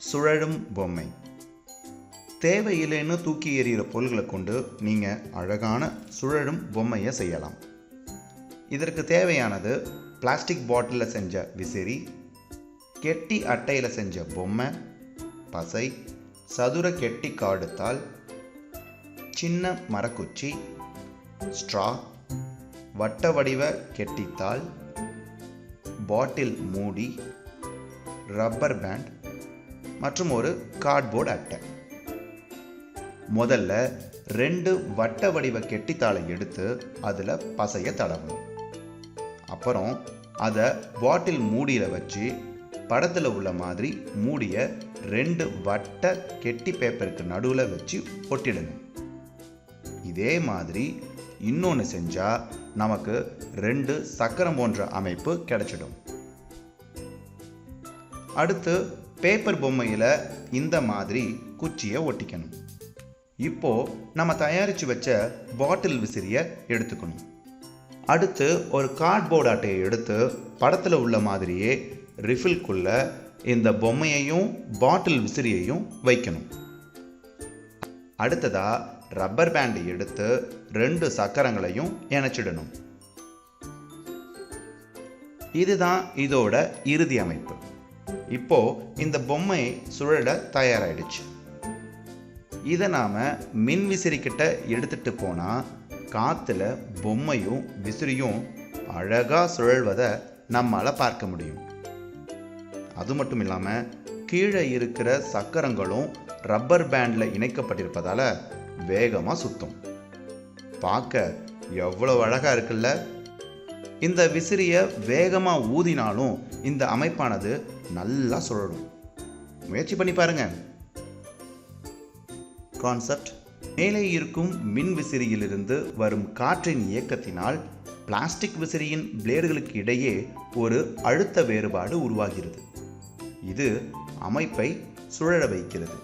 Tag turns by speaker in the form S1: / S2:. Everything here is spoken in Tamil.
S1: சுழலும் பொம்மை. தேவையில்லைன்னு தூக்கி எறிகிற பொருள்களை கொண்டு நீங்கள் அழகான சுழலும் பொம்மையை செய்யலாம். இதற்கு தேவையானது பிளாஸ்டிக் பாட்டிலில் செஞ்ச விசிறி, கெட்டி அட்டையில் செஞ்ச பொம்மை, பசை, சதுர கெட்டி காடுத்தாள், சின்ன மரக்குச்சி, ஸ்ட்ரா, வட்ட வடிவ கெட்டித்தாள், பாட்டில் மூடி, ரப்பர் பேண்ட் மற்றும் ஒரு கார்ட்போர்டு அட்டை. முதல்ல 2 வட்ட வடிவ கெட்டித்தாளை எடுத்து அதில் பசையை தடவணும். அப்புறம் அதை பாட்டில் மூடியில் வச்சு படத்தில் உள்ள மாதிரி மூடிய 2 வட்ட கெட்டி பேப்பருக்கு நடுவில் வச்சு ஒட்டிடணும். இதே மாதிரி இன்னொன்று செஞ்சால் நமக்கு 2 சக்கரம் போன்ற அமைப்பு கிடைச்சிடும். அடுத்து பேப்பர் பொம்மையில் இந்த மாதிரி குச்சியை ஒட்டிக்கணும். இப்போ நம்ம தயாரித்து வச்ச பாட்டில் விசிறியை எடுத்துக்கணும். அடுத்து ஒரு கார்ட்போர்டு அட்டையை எடுத்து படத்தில் உள்ள மாதிரியே ரிஃபில்குள்ள இந்த பொம்மையையும் பாட்டில் விசிறியையும் வைக்கணும். அடுத்ததா ரப்பர் பேண்டை எடுத்து 2 சக்கரங்களையும் இணைச்சிடணும். இதுதான் இதோட இறுதி அமைப்பு. இப்போ இந்த பொம்மை சுழல தயாராயிடுச்சு. இதை நாம மின் விசிறி கிட்ட எடுத்துட்டு போனா காத்துல பொம்மையும் விசிறியும் அழகா சுழல்வதை நம்மால பார்க்க முடியும். அது மட்டும் இல்லாம கீழே இருக்கிற சக்கரங்களும் ரப்பர் பேண்ட்ல இணைக்கப்பட்டிருப்பதால வேகமா சுத்தும். பார்க்க எவ்வளவு அழகா இருக்குல்ல? இந்த விசிறிய வேகமா ஊதினாலும் இந்த அமைப்பானது நல்லா சுழலும். முயற்சி பண்ணி பாருங்க. கான்செப்ட்: மேலே இருக்கும் மின் விசிறியிலிருந்து வரும் காற்றின் இயக்கத்தினால் பிளாஸ்டிக் விசிறியின் பிளேடுகளுக்கு இடையே ஒரு அழுத்த வேறுபாடு உருவாகிறது. இது அமைப்பை சுழல வைக்கிறது.